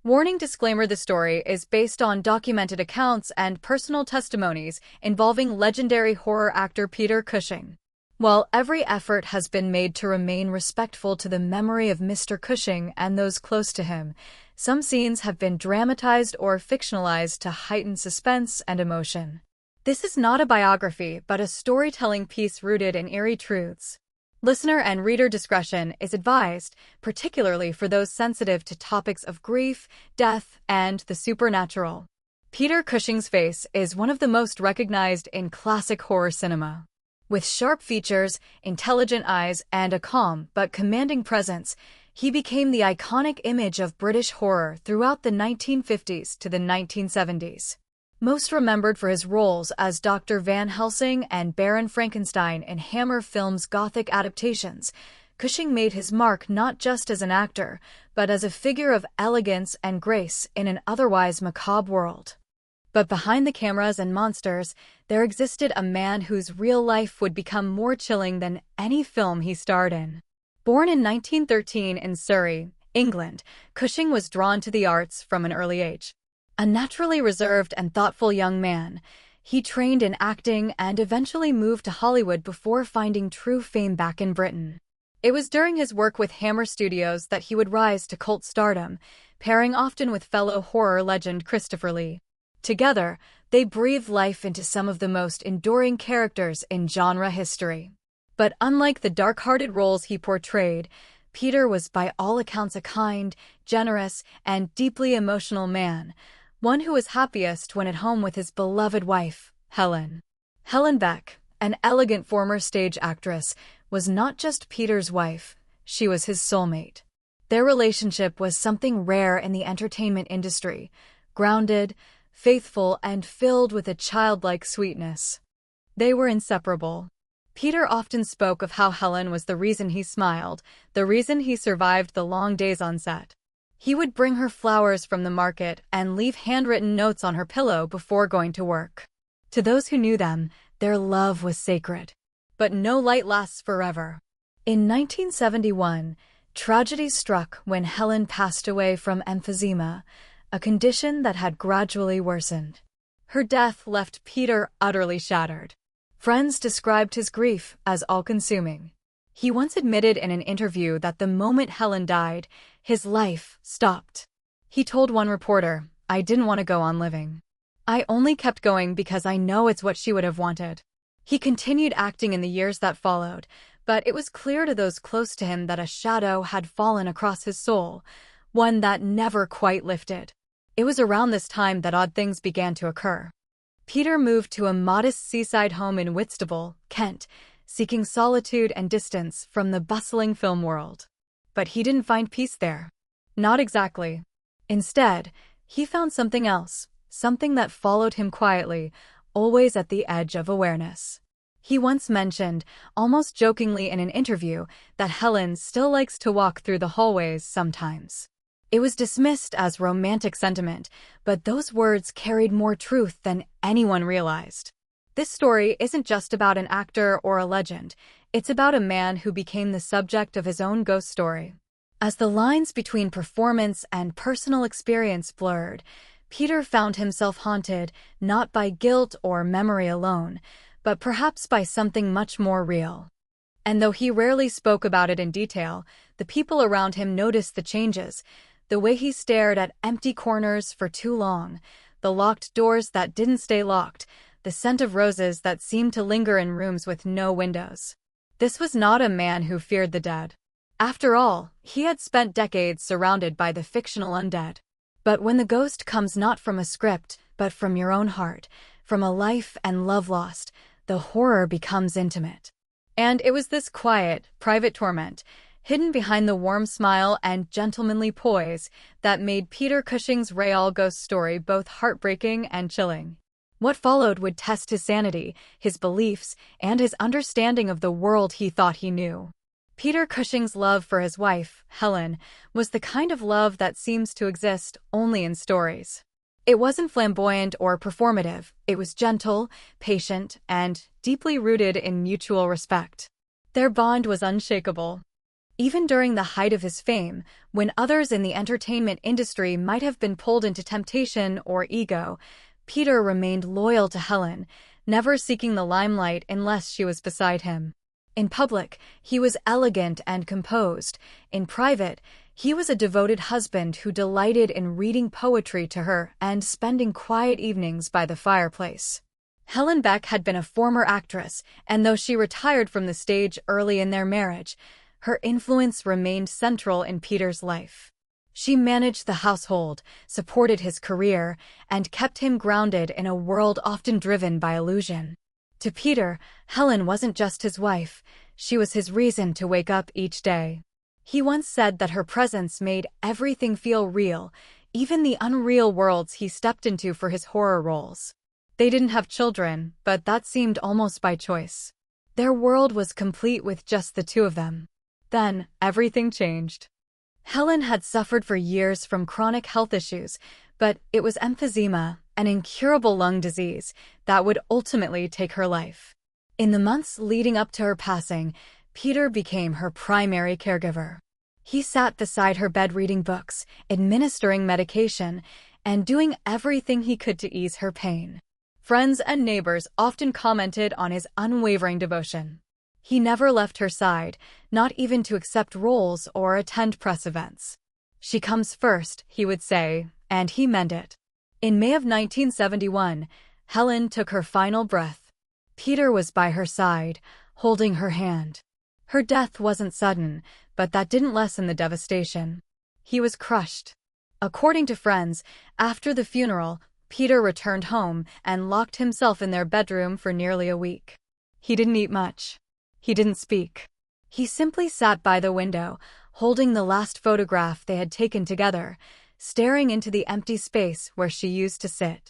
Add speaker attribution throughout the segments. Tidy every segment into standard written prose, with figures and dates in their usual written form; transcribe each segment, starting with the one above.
Speaker 1: Warning disclaimer: the story is based on documented accounts and personal testimonies involving legendary horror actor Peter Cushing. While every effort has been made to remain respectful to the memory of Mr. Cushing and those close to him, some scenes have been dramatized or fictionalized to heighten suspense and emotion. This is not a biography, but a storytelling piece rooted in eerie truths. Listener and reader discretion is advised, particularly for those sensitive to topics of grief, death, and the supernatural. Peter Cushing's face is one of the most recognized in classic horror cinema. With sharp features, intelligent eyes, and a calm but commanding presence, he became the iconic image of British horror throughout the 1950s to the 1970s. Most remembered for his roles as Dr. Van Helsing and Baron Frankenstein in Hammer Films' Gothic adaptations, Cushing made his mark not just as an actor, but as a figure of elegance and grace in an otherwise macabre world. But behind the cameras and monsters, there existed a man whose real life would become more chilling than any film he starred in. Born in 1913 in Surrey, England, Cushing was drawn to the arts from an early age. A naturally reserved and thoughtful young man, he trained in acting and eventually moved to Hollywood before finding true fame back in Britain. It was during his work with Hammer Studios that he would rise to cult stardom, pairing often with fellow horror legend Christopher Lee. Together, they breathed life into some of the most enduring characters in genre history. But unlike the dark-hearted roles he portrayed, Peter was by all accounts a kind, generous, and deeply emotional man, one who was happiest when at home with his beloved wife, Helen. Helen Beck, an elegant former stage actress, was not just Peter's wife, she was his soulmate. Their relationship was something rare in the entertainment industry, grounded, faithful, and filled with a childlike sweetness. They were inseparable. Peter often spoke of how Helen was the reason he smiled, the reason he survived the long days on set. He would bring her flowers from the market and leave handwritten notes on her pillow before going to work. To those who knew them, their love was sacred. But no light lasts forever. In 1971, tragedy struck when Helen passed away from emphysema, a condition that had gradually worsened. Her death left Peter utterly shattered. Friends described his grief as all-consuming. He once admitted in an interview that the moment Helen died, his life stopped. He told one reporter, "I didn't want to go on living. I only kept going because I know it's what she would have wanted." He continued acting in the years that followed, but it was clear to those close to him that a shadow had fallen across his soul, one that never quite lifted. It was around this time that odd things began to occur. Peter moved to a modest seaside home in Whitstable, Kent, seeking solitude and distance from the bustling film world. But he didn't find peace there. Not exactly. Instead, he found something else, something that followed him quietly, always at the edge of awareness. He once mentioned, almost jokingly in an interview, that Helen still likes to walk through the hallways sometimes. It was dismissed as romantic sentiment, but those words carried more truth than anyone realized. This story isn't just about an actor or a legend, it's about a man who became the subject of his own ghost story. As the lines between performance and personal experience blurred, Peter found himself haunted not by guilt or memory alone, but perhaps by something much more real. And though he rarely spoke about it in detail, the people around him noticed the changes. The way he stared at empty corners for too long, the locked doors that didn't stay locked, the scent of roses that seemed to linger in rooms with no windows. This was not a man who feared the dead. After all, he had spent decades surrounded by the fictional undead. But when the ghost comes not from a script, but from your own heart, from a life and love lost, the horror becomes intimate. And it was this quiet, private torment, hidden behind the warm smile and gentlemanly poise, that made Peter Cushing's real ghost story both heartbreaking and chilling. What followed would test his sanity, his beliefs, and his understanding of the world he thought he knew. Peter Cushing's love for his wife, Helen, was the kind of love that seems to exist only in stories. It wasn't flamboyant or performative, it was gentle, patient, and deeply rooted in mutual respect. Their bond was unshakable. Even during the height of his fame, when others in the entertainment industry might have been pulled into temptation or ego, Peter remained loyal to Helen, never seeking the limelight unless she was beside him. In public, he was elegant and composed. In private, he was a devoted husband who delighted in reading poetry to her and spending quiet evenings by the fireplace. Helen Beck had been a former actress, and though she retired from the stage early in their marriage, her influence remained central in Peter's life. She managed the household, supported his career, and kept him grounded in a world often driven by illusion. To Peter, Helen wasn't just his wife, she was his reason to wake up each day. He once said that her presence made everything feel real, even the unreal worlds he stepped into for his horror roles. They didn't have children, but that seemed almost by choice. Their world was complete with just the two of them. Then, everything changed. Helen had suffered for years from chronic health issues, but it was emphysema, an incurable lung disease, that would ultimately take her life. In the months leading up to her passing, Peter became her primary caregiver. He sat beside her bed reading books, administering medication, and doing everything he could to ease her pain. Friends and neighbors often commented on his unwavering devotion. He never left her side, not even to accept roles or attend press events. "She comes first," he would say, and he meant it. In May of 1971, Helen took her final breath. Peter was by her side, holding her hand. Her death wasn't sudden, but that didn't lessen the devastation. He was crushed. According to friends, after the funeral, Peter returned home and locked himself in their bedroom for nearly a week. He didn't eat much. He didn't speak. He simply sat by the window, holding the last photograph they had taken together, staring into the empty space where she used to sit.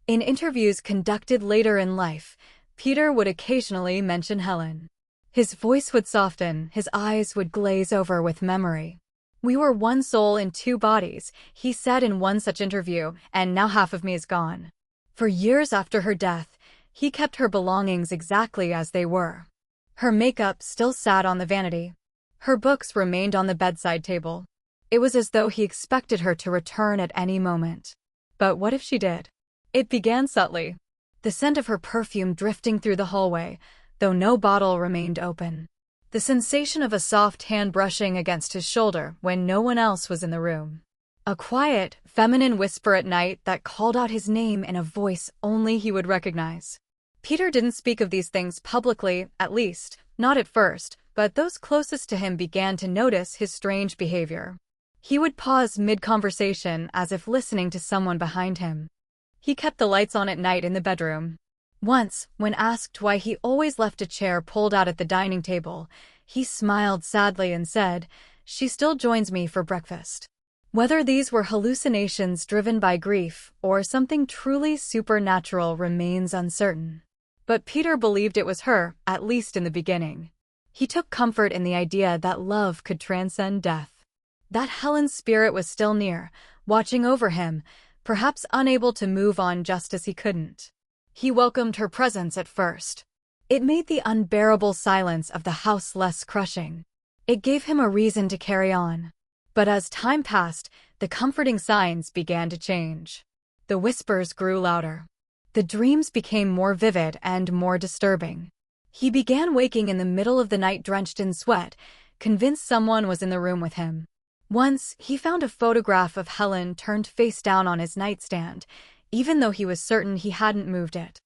Speaker 1: In interviews conducted later in life, Peter would occasionally mention Helen. His voice would soften, his eyes would glaze over with memory. "We were one soul in two bodies," he said in one such interview, "and now half of me is gone." For years after her death, he kept her belongings exactly as they were. Her makeup still sat on the vanity. Her books remained on the bedside table. It was as though he expected her to return at any moment. But what if she did? It began subtly. The scent of her perfume drifting through the hallway, though no bottle remained open. The sensation of a soft hand brushing against his shoulder when no one else was in the room. A quiet, feminine whisper at night that called out his name in a voice only he would recognize. Peter didn't speak of these things publicly, at least, not at first, but those closest to him began to notice his strange behavior. He would pause mid-conversation as if listening to someone behind him. He kept the lights on at night in the bedroom. Once, when asked why he always left a chair pulled out at the dining table, he smiled sadly and said, "She still joins me for breakfast." Whether these were hallucinations driven by grief or something truly supernatural remains uncertain. But Peter believed it was her, at least in the beginning. He took comfort in the idea that love could transcend death. That Helen's spirit was still near, watching over him, perhaps unable to move on just as he couldn't. He welcomed her presence at first. It made the unbearable silence of the house less crushing. It gave him a reason to carry on. But as time passed, the comforting signs began to change. The whispers grew louder. The dreams became more vivid and more disturbing. He began waking in the middle of the night drenched in sweat, convinced someone was in the room with him. Once, he found a photograph of Helen turned face down on his nightstand, even though he was certain he hadn't moved it.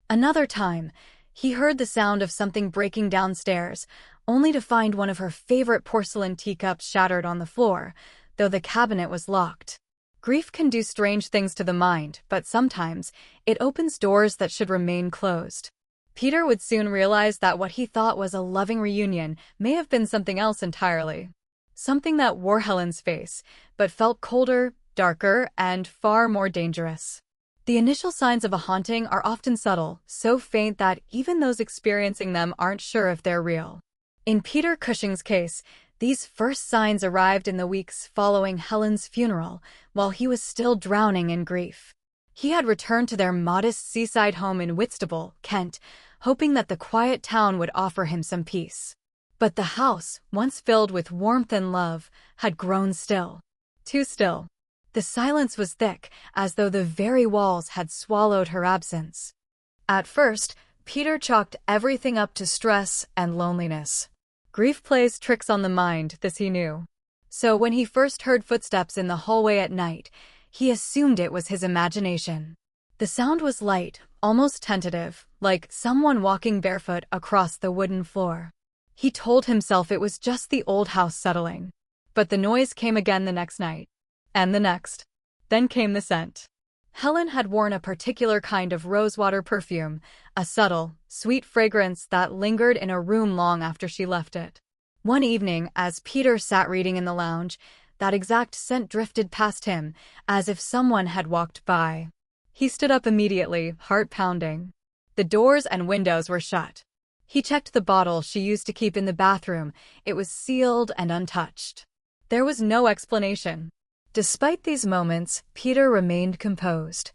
Speaker 1: Another time, he heard the sound of something breaking downstairs, only to find one of her favorite porcelain teacups shattered on the floor, though the cabinet was locked. Grief can do strange things to the mind, but sometimes it opens doors that should remain closed. Peter would soon realize that what he thought was a loving reunion may have been something else entirely. Something that wore Helen's face, but felt colder, darker, and far more dangerous. The initial signs of a haunting are often subtle, so faint that even those experiencing them aren't sure if they're real. In Peter Cushing's case, these first signs arrived in the weeks following Helen's funeral, while he was still drowning in grief. He had returned to their modest seaside home in Whitstable, Kent, hoping that the quiet town would offer him some peace. But the house, once filled with warmth and love, had grown still. Too still. The silence was thick, as though the very walls had swallowed her absence. At first, Peter chalked everything up to stress and loneliness. Grief plays tricks on the mind, this he knew. So when he first heard footsteps in the hallway at night, he assumed it was his imagination. The sound was light, almost tentative, like someone walking barefoot across the wooden floor. He told himself it was just the old house settling. But the noise came again the next night. And the next. Then came the scent. Helen had worn a particular kind of rosewater perfume, a subtle, sweet fragrance that lingered in a room long after she left it. One evening, as Peter sat reading in the lounge, that exact scent drifted past him, as if someone had walked by. He stood up immediately, heart pounding. The doors and windows were shut. He checked the bottle she used to keep in the bathroom. It was sealed and untouched. There was no explanation. Despite these moments, Peter remained composed.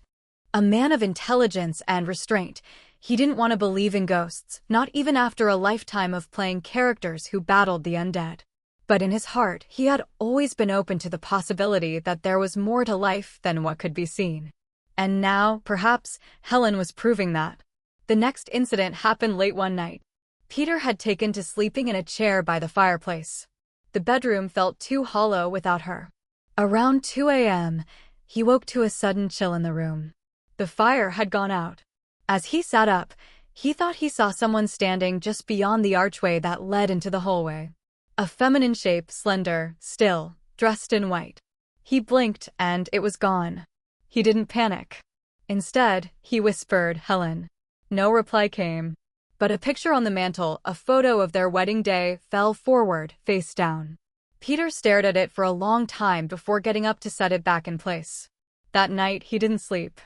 Speaker 1: A man of intelligence and restraint, he didn't want to believe in ghosts, not even after a lifetime of playing characters who battled the undead. But in his heart, he had always been open to the possibility that there was more to life than what could be seen. And now, perhaps, Helen was proving that. The next incident happened late one night. Peter had taken to sleeping in a chair by the fireplace. The bedroom felt too hollow without her. Around 2 a.m., he woke to a sudden chill in the room. The fire had gone out. As he sat up, he thought he saw someone standing just beyond the archway that led into the hallway. A feminine shape, slender, still, dressed in white. He blinked and it was gone. He didn't panic. Instead, he whispered, "Helen." No reply came. But a picture on the mantel, a photo of their wedding day, fell forward, face down. Peter stared at it for a long time before getting up to set it back in place. That night, he didn't sleep.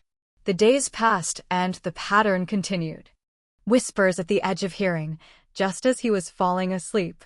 Speaker 1: The days passed and the pattern continued. Whispers at the edge of hearing, just as he was falling asleep.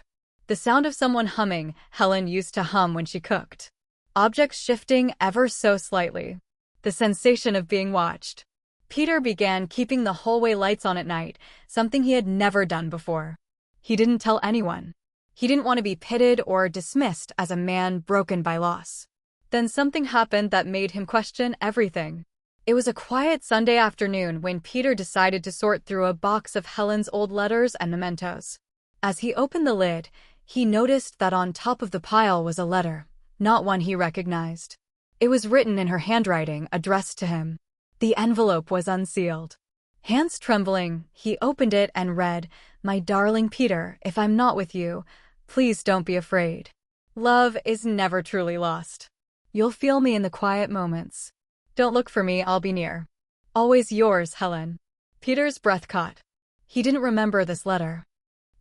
Speaker 1: The sound of someone humming. Helen used to hum when she cooked. Objects shifting ever so slightly. The sensation of being watched. Peter began keeping the hallway lights on at night, something he had never done before. He didn't tell anyone. He didn't want to be pitted or dismissed as a man broken by loss. Then something happened that made him question everything. It was a quiet Sunday afternoon when Peter decided to sort through a box of Helen's old letters and mementos. As he opened the lid, he noticed that on top of the pile was a letter, not one he recognized. It was written in her handwriting, addressed to him. The envelope was unsealed. Hands trembling, he opened it and read, "My darling Peter, if I'm not with you, please don't be afraid. Love is never truly lost. You'll feel me in the quiet moments. Don't look for me, I'll be near. Always yours, Helen." Peter's breath caught. He didn't remember this letter.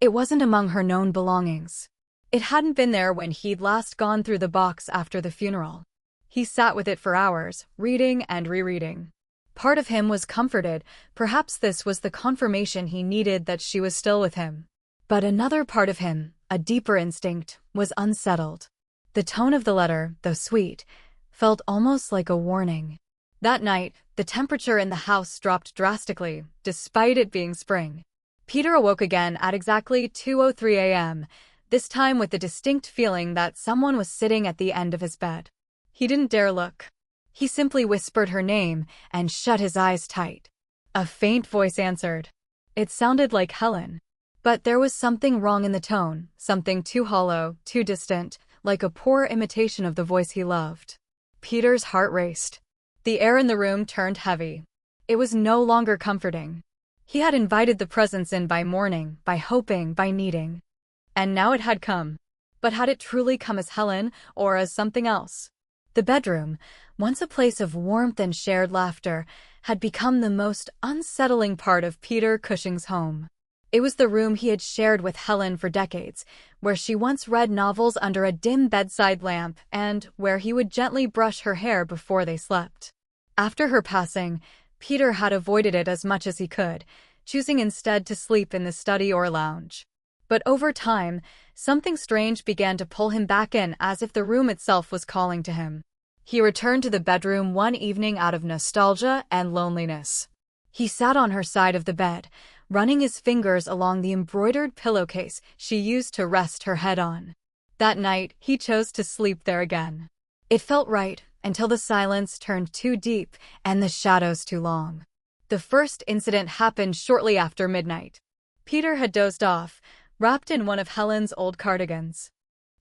Speaker 1: It wasn't among her known belongings. It hadn't been there when he'd last gone through the box after the funeral. He sat with it for hours, reading and rereading. Part of him was comforted. Perhaps this was the confirmation he needed that she was still with him. But another part of him, a deeper instinct, was unsettled. The tone of the letter, though sweet, felt almost like a warning. That night, the temperature in the house dropped drastically, despite it being spring. Peter awoke again at exactly 2:03 a.m., this time with the distinct feeling that someone was sitting at the end of his bed. He didn't dare look. He simply whispered her name and shut his eyes tight. A faint voice answered. It sounded like Helen. But there was something wrong in the tone, something too hollow, too distant, like a poor imitation of the voice he loved. Peter's heart raced. The air in the room turned heavy. It was no longer comforting. He had invited the presence in by mourning, by hoping, by needing. And now it had come. But had it truly come as Helen, or as something else? The bedroom, once a place of warmth and shared laughter, had become the most unsettling part of Peter Cushing's home. It was the room he had shared with Helen for decades, where she once read novels under a dim bedside lamp and where he would gently brush her hair before they slept. After her passing, Peter had avoided it as much as he could, choosing instead to sleep in the study or lounge. But over time, something strange began to pull him back in, as if the room itself was calling to him. He returned to the bedroom one evening out of nostalgia and loneliness. He sat on her side of the bed, running his fingers along the embroidered pillowcase she used to rest her head on. That night, he chose to sleep there again. It felt right until the silence turned too deep and the shadows too long. The first incident happened shortly after midnight. Peter had dozed off, wrapped in one of Helen's old cardigans.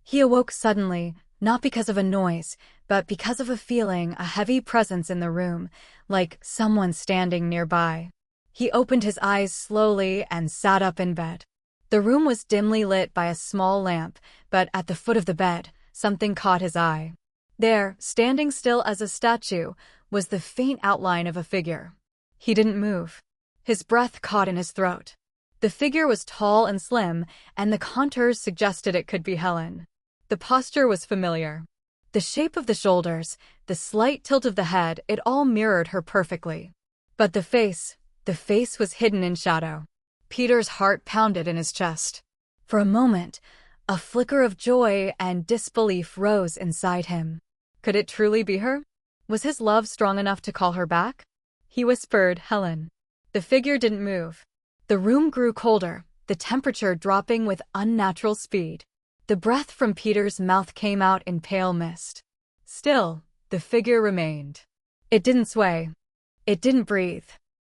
Speaker 1: He awoke suddenly, not because of a noise, but because of a heavy presence in the room, like someone standing nearby. He opened his eyes slowly and sat up in bed. The room was dimly lit by a small lamp, but at the foot of the bed, something caught his eye. There, standing still as a statue, was the faint outline of a figure. He didn't move. His breath caught in his throat. The figure was tall and slim, and the contours suggested it could be Helen. The posture was familiar. The shape of the shoulders, the slight tilt of the head, it all mirrored her perfectly. But the face was hidden in shadow. Peter's heart pounded in his chest. For a moment, a flicker of joy and disbelief rose inside him. Could it truly be her? Was his love strong enough to call her back? He whispered, "Helen." The figure didn't move. The room grew colder, the temperature dropping with unnatural speed. The breath from Peter's mouth came out in pale mist. Still, the figure remained. It didn't sway. It didn't breathe.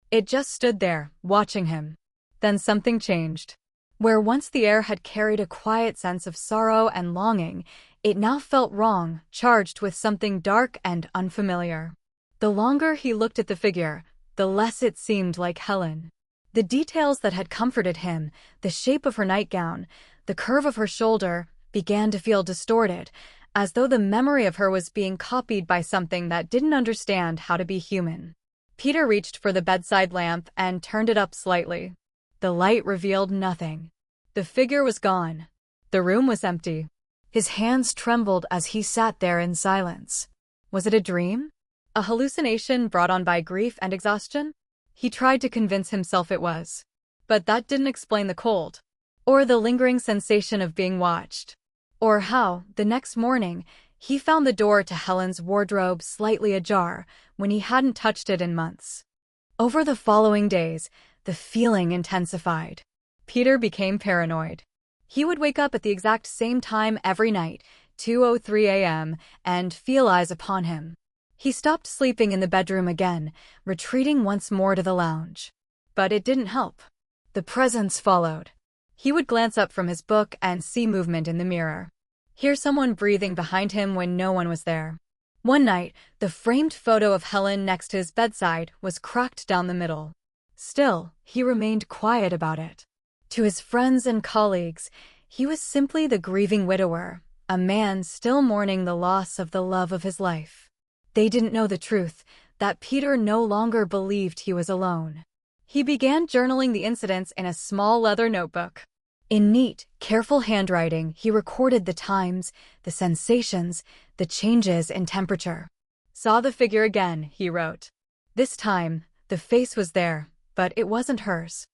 Speaker 1: It just stood there, watching him. Then something changed. Where once the air had carried a quiet sense of sorrow and longing, it now felt wrong, charged with something dark and unfamiliar. The longer he looked at the figure, the less it seemed like Helen. The details that had comforted him, the shape of her nightgown, the curve of her shoulder, began to feel distorted, as though the memory of her was being copied by something that didn't understand how to be human. Peter reached for the bedside lamp and turned it up slightly. The light revealed nothing. The figure was gone. The room was empty. His hands trembled as he sat there in silence. Was it a dream? A hallucination brought on by grief and exhaustion? He tried to convince himself it was. But that didn't explain the cold, or the lingering sensation of being watched, or how, the next morning, he found the door to Helen's wardrobe slightly ajar when he hadn't touched it in months. Over the following days, the feeling intensified. Peter became paranoid. He would wake up at the exact same time every night, 2:03 a.m., and feel eyes upon him. He stopped sleeping in the bedroom again, retreating once more to the lounge. But it didn't help. The presence followed. He would glance up from his book and see movement in the mirror. Hear someone breathing behind him when no one was there. One night, the framed photo of Helen next to his bedside was cracked down the middle. Still, he remained quiet about it. To his friends and colleagues, he was simply the grieving widower, a man still mourning the loss of the love of his life. They didn't know the truth, that Peter no longer believed he was alone. He began journaling the incidents in a small leather notebook. In neat, careful handwriting, he recorded the times, the sensations, the changes in temperature. "Saw the figure again," he wrote. This time, the face was there, but it wasn't hers.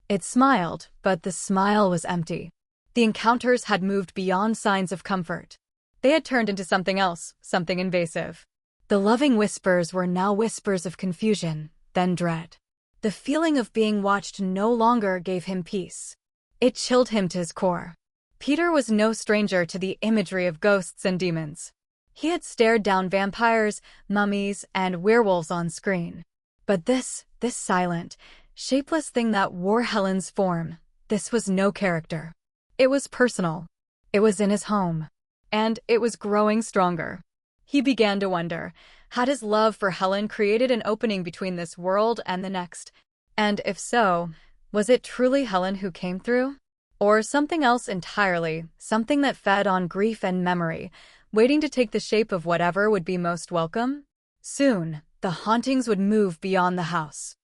Speaker 1: It smiled, but the smile was empty. The encounters had moved beyond signs of comfort. They had turned into something else, something invasive. The loving whispers were now whispers of confusion, then dread. The feeling of being watched no longer gave him peace. It chilled him to his core. Peter was no stranger to the imagery of ghosts and demons. He had stared down vampires, mummies, and werewolves on screen. But this silent, shapeless thing that wore Helen's form, this was no character. It was personal. It was in his home. And it was growing stronger. He began to wonder, had his love for Helen created an opening between this world and the next? And if so, was it truly Helen who came through? Or something else entirely, something that fed on grief and memory, waiting to take the shape of whatever would be most welcome? Soon, the hauntings would move beyond the house.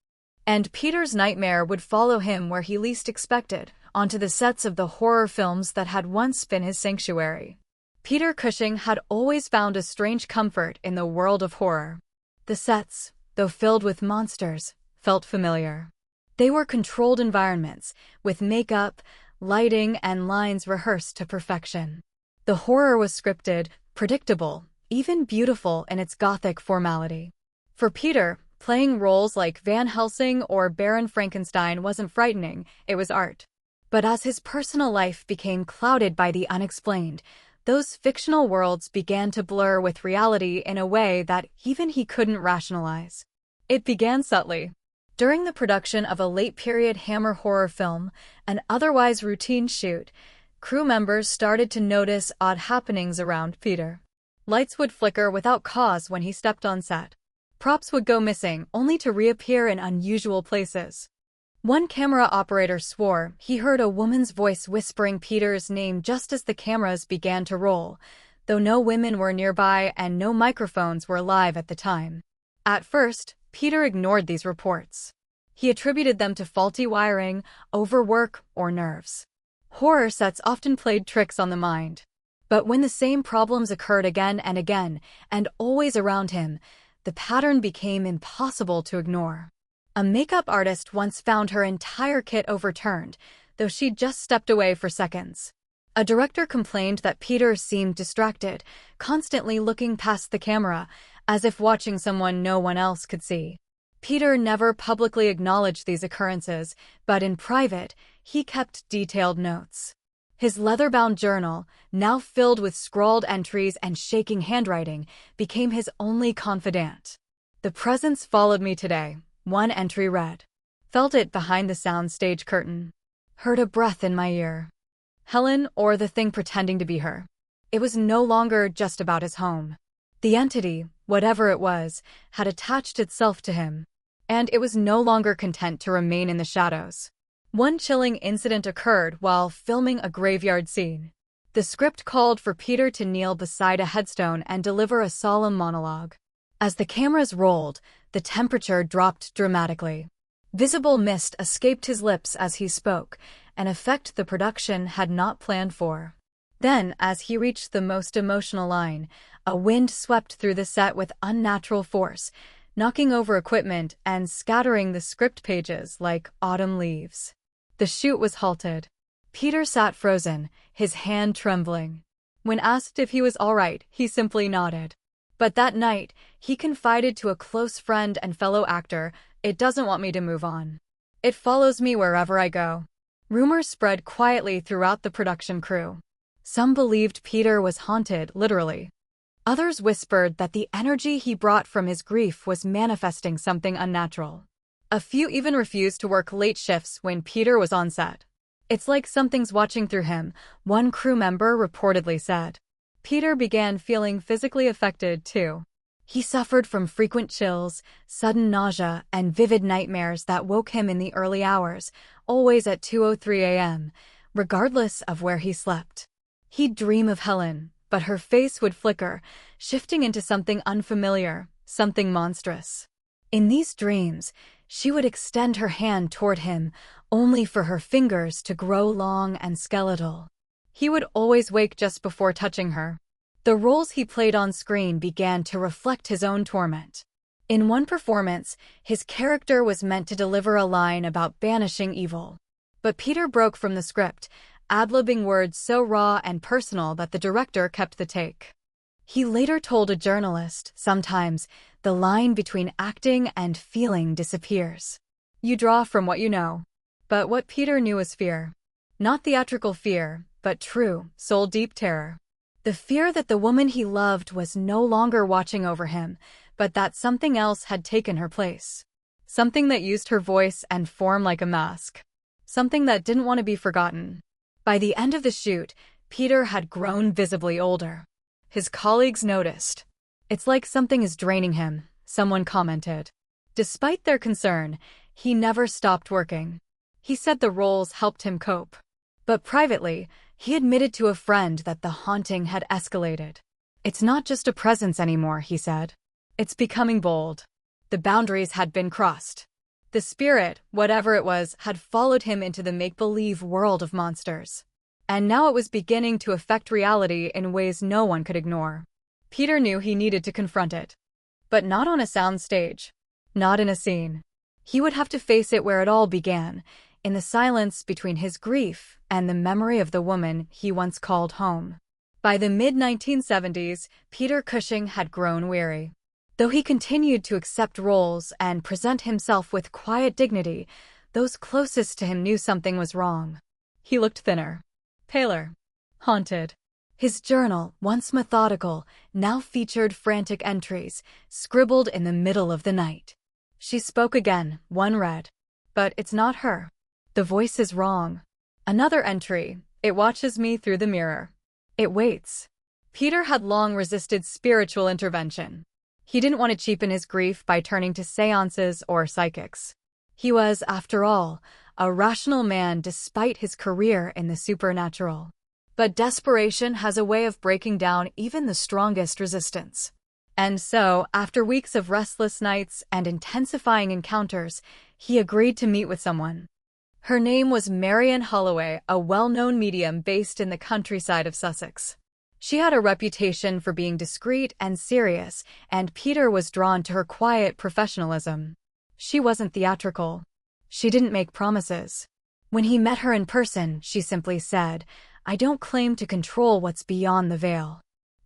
Speaker 1: And Peter's nightmare would follow him where he least expected, onto the sets of the horror films that had once been his sanctuary. Peter Cushing had always found a strange comfort in the world of horror. The sets, though filled with monsters, felt familiar. They were controlled environments, with makeup, lighting, and lines rehearsed to perfection. The horror was scripted, predictable, even beautiful in its gothic formality. For Peter, Playing roles like Van Helsing or Baron Frankenstein wasn't frightening, it was art. But as his personal life became clouded by the unexplained, those fictional worlds began to blur with reality in a way that even he couldn't rationalize. It began subtly. During the production of a late-period Hammer horror film, an otherwise routine shoot, crew members started to notice odd happenings around Peter. Lights would flicker without cause when he stepped on set. Props would go missing, only to reappear in unusual places. One camera operator swore he heard a woman's voice whispering Peter's name just as the cameras began to roll, though no women were nearby and no microphones were live at the time. At first, Peter ignored these reports. He attributed them to faulty wiring, overwork, or nerves. Horror sets often played tricks on the mind. But when the same problems occurred again and again, and always around him, the pattern became impossible to ignore. A makeup artist once found her entire kit overturned, though she'd just stepped away for seconds. A director complained that Peter seemed distracted, constantly looking past the camera, as if watching someone no one else could see. Peter never publicly acknowledged these occurrences, but in private, he kept detailed notes. His leather-bound journal, now filled with scrawled entries and shaking handwriting, became his only confidant. "The presence followed me today," one entry read. "Felt it behind the soundstage curtain. Heard a breath in my ear." Helen, or the thing pretending to be her. It was no longer just about his home. The entity, whatever it was, had attached itself to him. And it was no longer content to remain in the shadows. One chilling incident occurred while filming a graveyard scene. The script called for Peter to kneel beside a headstone and deliver a solemn monologue. As the cameras rolled, the temperature dropped dramatically. Visible mist escaped his lips as he spoke, an effect the production had not planned for. Then, as he reached the most emotional line, a wind swept through the set with unnatural force, knocking over equipment and scattering the script pages like autumn leaves. The shoot was halted. Peter sat frozen, his hand trembling. When asked if he was all right, he simply nodded. But that night, he confided to a close friend and fellow actor, "It doesn't want me to move on. It follows me wherever I go." Rumors spread quietly throughout the production crew. Some believed Peter was haunted, literally. Others whispered that the energy he brought from his grief was manifesting something unnatural. A few even refused to work late shifts when Peter was on set. "It's like something's watching through him," one crew member reportedly said. Peter began feeling physically affected, too. He suffered from frequent chills, sudden nausea, and vivid nightmares that woke him in the early hours, always at 2:03 a.m., regardless of where he slept. He'd dream of Helen, but her face would flicker, shifting into something unfamiliar, something monstrous. In these dreams, she would extend her hand toward him, only for her fingers to grow long and skeletal. He would always wake just before touching her. The roles he played on screen began to reflect his own torment. In one performance, his character was meant to deliver a line about banishing evil. But Peter broke from the script, ad-libbing words so raw and personal that the director kept the take. He later told a journalist, "Sometimes, the line between acting and feeling disappears. You draw from what you know." But what Peter knew was fear. Not theatrical fear, but true, soul-deep terror. The fear that the woman he loved was no longer watching over him, but that something else had taken her place. Something that used her voice and form like a mask. Something that didn't want to be forgotten. By the end of the shoot, Peter had grown visibly older. His colleagues noticed. "It's like something is draining him," someone commented. Despite their concern, he never stopped working. He said the roles helped him cope. But privately, he admitted to a friend that the haunting had escalated. "It's not just a presence anymore," he said. "It's becoming bold." The boundaries had been crossed. The spirit, whatever it was, had followed him into the make-believe world of monsters. And now it was beginning to affect reality in ways no one could ignore. Peter knew he needed to confront it. But not on a sound stage. Not in a scene. He would have to face it where it all began, in the silence between his grief and the memory of the woman he once called home. By the mid-1970s, Peter Cushing had grown weary. Though he continued to accept roles and present himself with quiet dignity, those closest to him knew something was wrong. He looked thinner, paler, haunted. His journal, once methodical, now featured frantic entries, scribbled in the middle of the night. She spoke again, one read. But it's not her. The voice is wrong. Another entry. It watches me through the mirror. It waits. Peter had long resisted spiritual intervention. He didn't want to cheapen his grief by turning to seances or psychics. He was, after all, a rational man despite his career in the supernatural. But desperation has a way of breaking down even the strongest resistance. And so, after weeks of restless nights and intensifying encounters, he agreed to meet with someone. Her name was Marian Holloway, a well-known medium based in the countryside of Sussex. She had a reputation for being discreet and serious, and Peter was drawn to her quiet professionalism. She wasn't theatrical. She didn't make promises. When he met her in person, she simply said, "I don't claim to control what's beyond the veil.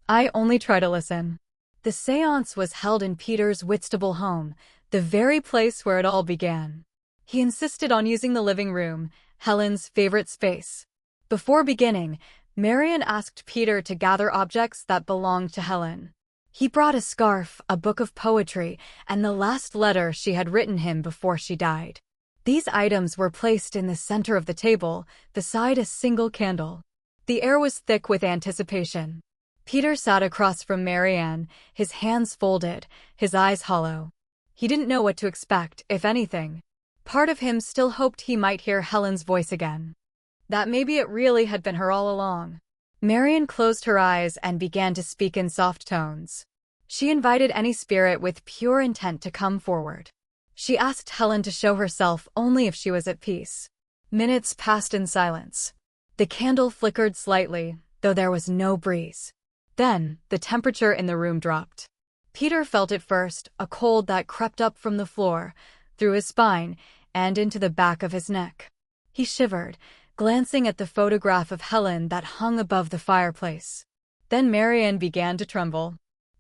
Speaker 1: I only try to listen." The séance was held in Peter's Whitstable home, the very place where it all began. He insisted on using the living room, Helen's favorite space. Before beginning, Marian asked Peter to gather objects that belonged to Helen. He brought a scarf, a book of poetry, and the last letter she had written him before she died. These items were placed in the center of the table, beside a single candle. The air was thick with anticipation. Peter sat across from Marianne, his hands folded, his eyes hollow. He didn't know what to expect, if anything. Part of him still hoped he might hear Helen's voice again. That maybe it really had been her all along. Marian closed her eyes and began to speak in soft tones. She invited any spirit with pure intent to come forward. She asked Helen to show herself only if she was at peace. Minutes passed in silence. The candle flickered slightly, though there was no breeze. Then, the temperature in the room dropped. Peter felt it first, a cold that crept up from the floor, through his spine, and into the back of his neck. He shivered, glancing at the photograph of Helen that hung above the fireplace. Then Marian began to tremble.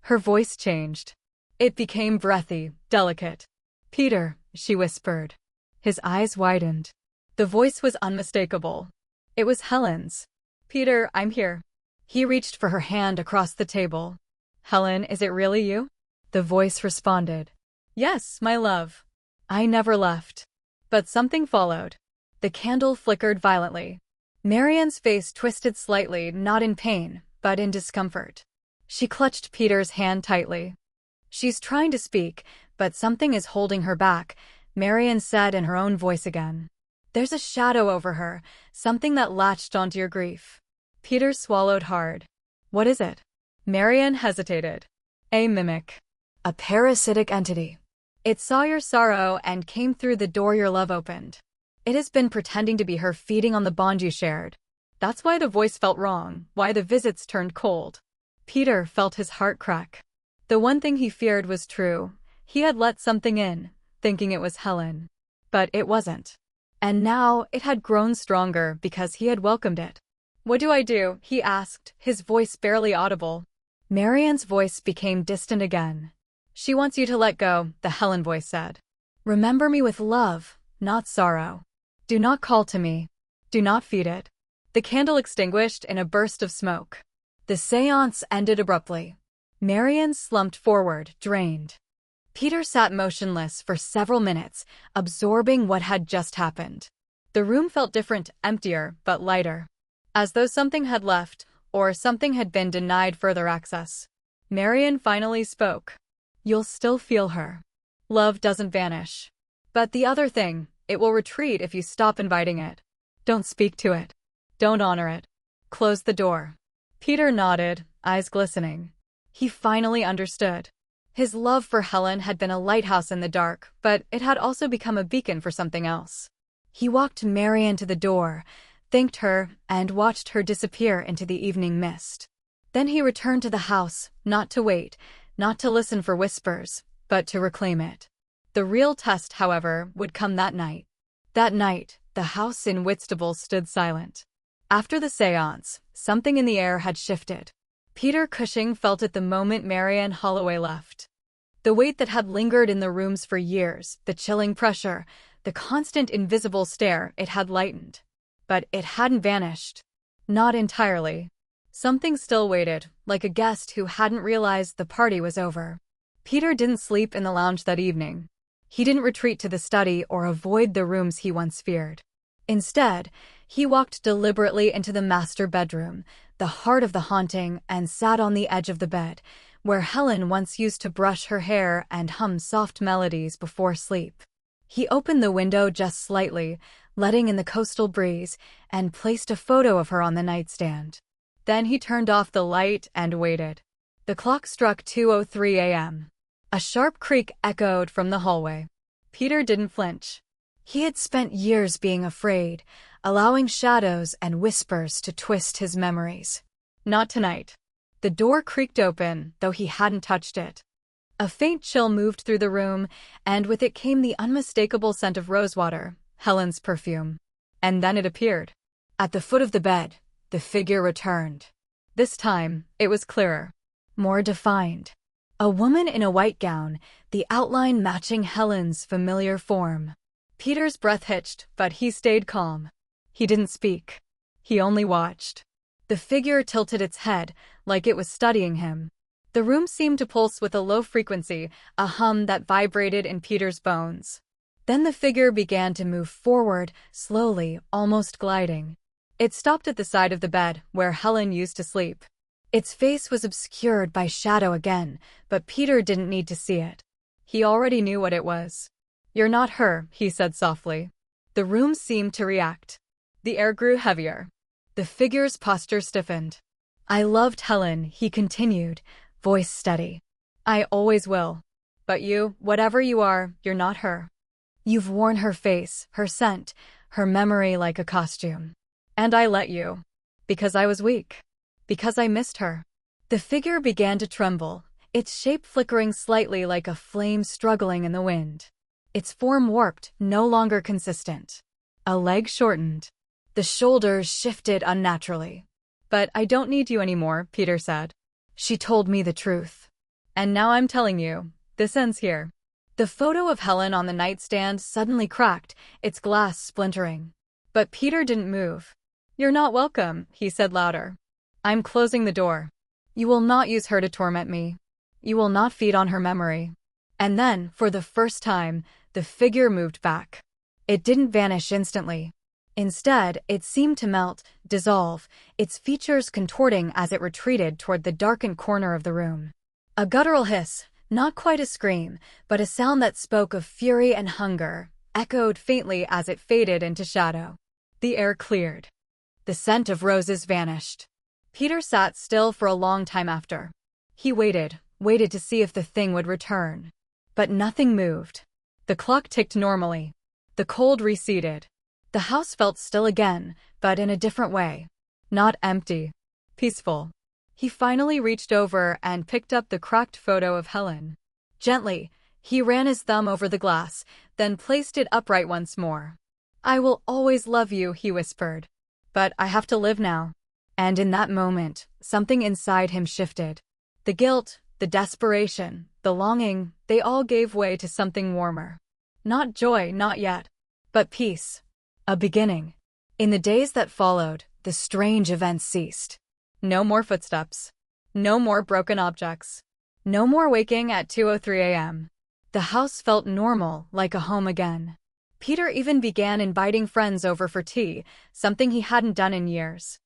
Speaker 1: Her voice changed. It became breathy, delicate. "Peter," she whispered. His eyes widened. The voice was unmistakable. It was Helen's. "Peter, I'm here." He reached for her hand across the table. "Helen, is it really you?" The voice responded. "Yes, my love. I never left." But something followed. The candle flickered violently. Marian's face twisted slightly, not in pain, but in discomfort. She clutched Peter's hand tightly. "She's trying to speak, but something is holding her back," Marian said in her own voice again. "There's a shadow over her, something that latched onto your grief." Peter swallowed hard. "What is it?" Marian hesitated. "A mimic. A parasitic entity. It saw your sorrow and came through the door your love opened. It has been pretending to be her, feeding on the bond you shared. That's why the voice felt wrong, why the visits turned cold." Peter felt his heart crack. The one thing he feared was true. He had let something in, thinking it was Helen. But it wasn't. And now it had grown stronger because he had welcomed it. "What do I do?" he asked, his voice barely audible. Marian's voice became distant again. "She wants you to let go," the Helen voice said. "Remember me with love, not sorrow. Do not call to me. Do not feed it." The candle extinguished in a burst of smoke. The séance ended abruptly. Marian slumped forward, drained. Peter sat motionless for several minutes, absorbing what had just happened. The room felt different, emptier, but lighter. As though something had left, or something had been denied further access. Marian finally spoke. "You'll still feel her. Love doesn't vanish. But the other thing, it will retreat if you stop inviting it. Don't speak to it. Don't honor it. Close the door." Peter nodded, eyes glistening. He finally understood. His love for Helen had been a lighthouse in the dark, but it had also become a beacon for something else. He walked Marian to the door, thanked her, and watched her disappear into the evening mist. Then he returned to the house, not to wait, not to listen for whispers, but to reclaim it. The real test, however, would come that night. That night, the house in Whitstable stood silent. After the séance, something in the air had shifted. Peter Cushing felt it the moment Marian Holloway left. The weight that had lingered in the rooms for years, the chilling pressure, the constant invisible stare, it had lightened. But it hadn't vanished. Not entirely. Something still waited, like a guest who hadn't realized the party was over. Peter didn't sleep in the lounge that evening. He didn't retreat to the study or avoid the rooms he once feared. Instead, he walked deliberately into the master bedroom, the heart of the haunting, and sat on the edge of the bed, where Helen once used to brush her hair and hum soft melodies before sleep. He opened the window just slightly, letting in the coastal breeze, and placed a photo of her on the nightstand. Then he turned off the light and waited. The clock struck 2:03 a.m. A sharp creak echoed from the hallway. Peter didn't flinch. He had spent years being afraid, allowing shadows and whispers to twist his memories. Not tonight. The door creaked open, though he hadn't touched it. A faint chill moved through the room, and with it came the unmistakable scent of rosewater, Helen's perfume. And then it appeared. At the foot of the bed, the figure returned. This time, it was clearer, more defined. A woman in a white gown, the outline matching Helen's familiar form. Peter's breath hitched, but he stayed calm. He didn't speak. He only watched. The figure tilted its head, like it was studying him. The room seemed to pulse with a low frequency, a hum that vibrated in Peter's bones. Then the figure began to move forward, slowly, almost gliding. It stopped at the side of the bed, where Helen used to sleep. Its face was obscured by shadow again, but Peter didn't need to see it. He already knew what it was. "You're not her," he said softly. The room seemed to react. The air grew heavier. The figure's posture stiffened. "I loved Helen," he continued, voice steady. "I always will. But you, whatever you are, you're not her. You've worn her face, her scent, her memory like a costume. And I let you. Because I was weak. Because I missed her." The figure began to tremble, its shape flickering slightly like a flame struggling in the wind. Its form warped, no longer consistent. A leg shortened. The shoulders shifted unnaturally. "But I don't need you anymore," Peter said. "She told me the truth. And now I'm telling you, this ends here." The photo of Helen on the nightstand suddenly cracked, its glass splintering. But Peter didn't move. "You're not welcome," he said louder. "I'm closing the door. You will not use her to torment me. You will not feed on her memory." And then, for the first time, the figure moved back. It didn't vanish instantly. Instead, it seemed to melt, dissolve, its features contorting as it retreated toward the darkened corner of the room. A guttural hiss, not quite a scream, but a sound that spoke of fury and hunger, echoed faintly as it faded into shadow. The air cleared. The scent of roses vanished. Peter sat still for a long time after. He waited to see if the thing would return. But nothing moved. The clock ticked normally. The cold receded. The house felt still again, but in a different way. Not empty. Peaceful. He finally reached over and picked up the cracked photo of Helen. Gently, he ran his thumb over the glass, then placed it upright once more. "I will always love you," he whispered. "But I have to live now." And in that moment, something inside him shifted. The guilt, the desperation, the longing, they all gave way to something warmer. Not joy, not yet. But peace. A beginning. In the days that followed, the strange events ceased. No more footsteps. No more broken objects. No more waking at 2:03 a.m. The house felt normal, like a home again. Peter even began inviting friends over for tea, something he hadn't done in years.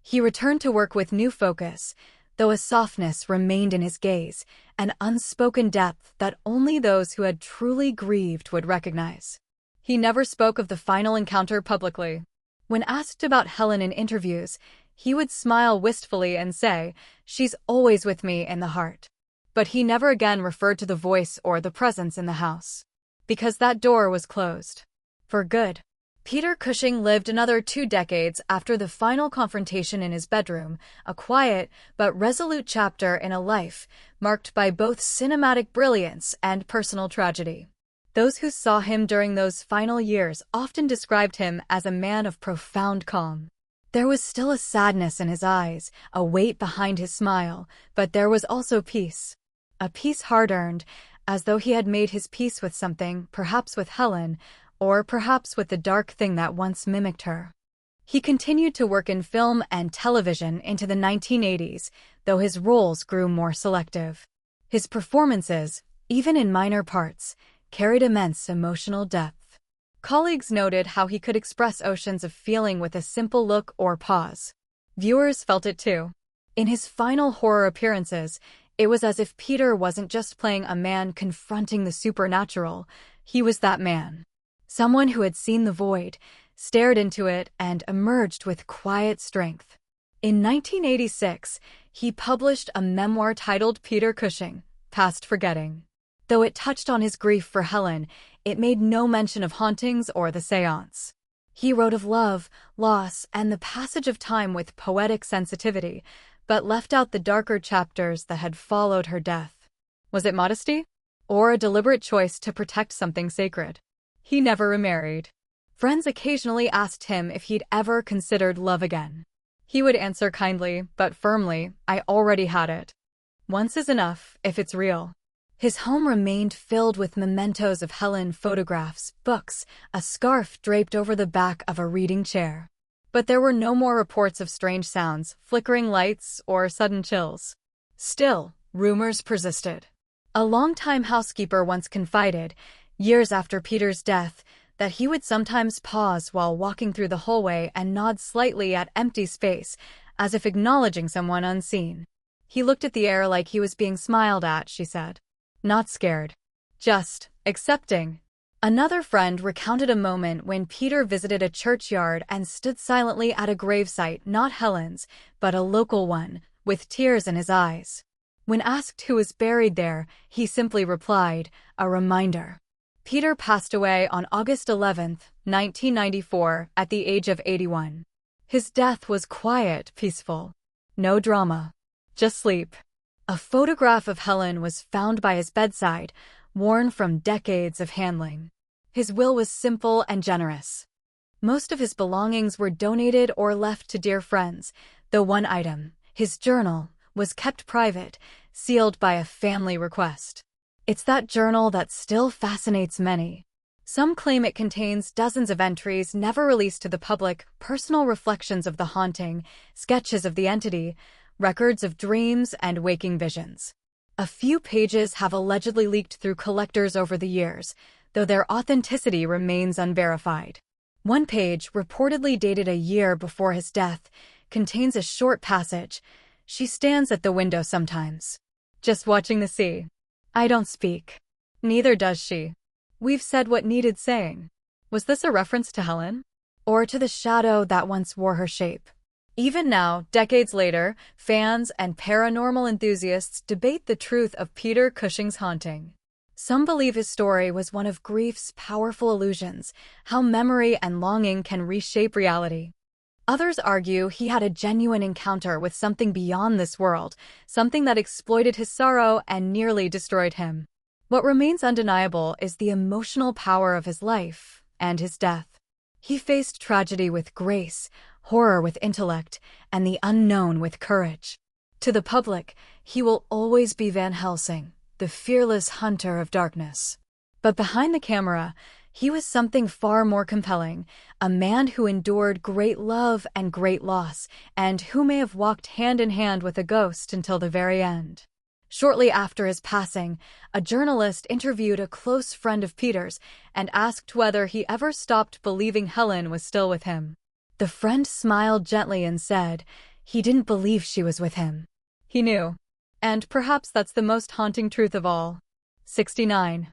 Speaker 1: He returned to work with new focus, though a softness remained in his gaze, an unspoken depth that only those who had truly grieved would recognize. He never spoke of the final encounter publicly. When asked about Helen in interviews, he would smile wistfully and say, "She's always with me in the heart." But he never again referred to the voice or the presence in the house. Because that door was closed. For good. Peter Cushing lived another 2 decades after the final confrontation in his bedroom, a quiet but resolute chapter in a life marked by both cinematic brilliance and personal tragedy. Those who saw him during those final years often described him as a man of profound calm. There was still a sadness in his eyes, a weight behind his smile, but there was also peace. A peace hard-earned, as though he had made his peace with something, perhaps with Helen, or perhaps with the dark thing that once mimicked her. He continued to work in film and television into the 1980s, though his roles grew more selective. His performances, even in minor parts, carried immense emotional depth. Colleagues noted how he could express oceans of feeling with a simple look or pause. Viewers felt it too. In his final horror appearances, it was as if Peter wasn't just playing a man confronting the supernatural, he was that man. Someone who had seen the void, stared into it, and emerged with quiet strength. In 1986, he published a memoir titled Peter Cushing, Past Forgetting. Though it touched on his grief for Helen, it made no mention of hauntings or the seance. He wrote of love, loss, and the passage of time with poetic sensitivity, but left out the darker chapters that had followed her death. Was it modesty? Or a deliberate choice to protect something sacred? He never remarried. Friends occasionally asked him if he'd ever considered love again. He would answer kindly, but firmly, "I already had it. Once is enough, if it's real." His home remained filled with mementos of Helen, photographs, books, a scarf draped over the back of a reading chair. But there were no more reports of strange sounds, flickering lights, or sudden chills. Still, rumors persisted. A longtime housekeeper once confided, years after Peter's death, that he would sometimes pause while walking through the hallway and nod slightly at empty space, as if acknowledging someone unseen. He looked at the air like he was being smiled at, she said. Not scared. Just accepting. Another friend recounted a moment when Peter visited a churchyard and stood silently at a gravesite, not Helen's, but a local one, with tears in his eyes. When asked who was buried there, he simply replied, "A reminder." Peter passed away on August 11, 1994, at the age of 81. His death was quiet, peaceful. No drama. Just sleep. A photograph of Helen was found by his bedside, worn from decades of handling. His will was simple and generous. Most of his belongings were donated or left to dear friends, though one item, his journal, was kept private, sealed by a family request. It's that journal that still fascinates many. Some claim it contains dozens of entries never released to the public, personal reflections of the haunting, sketches of the entity, records of dreams and waking visions. A few pages have allegedly leaked through collectors over the years, though their authenticity remains unverified. One page, reportedly dated a year before his death, contains a short passage. She stands at the window sometimes, just watching the sea. I don't speak. Neither does she. We've said what needed saying. Was this a reference to Helen? Or to the shadow that once wore her shape? Even now, decades later, fans and paranormal enthusiasts debate the truth of Peter Cushing's haunting. Some believe his story was one of grief's powerful illusions, how memory and longing can reshape reality. Others argue he had a genuine encounter with something beyond this world, something that exploited his sorrow and nearly destroyed him. What remains undeniable is the emotional power of his life and his death. He faced tragedy with grace, horror with intellect, and the unknown with courage. To the public, he will always be Van Helsing, the fearless hunter of darkness. But behind the camera, he was something far more compelling, a man who endured great love and great loss, and who may have walked hand in hand with a ghost until the very end. Shortly after his passing, a journalist interviewed a close friend of Peter's and asked whether he ever stopped believing Helen was still with him. The friend smiled gently and said he didn't believe she was with him. He knew. And perhaps that's the most haunting truth of all. 69.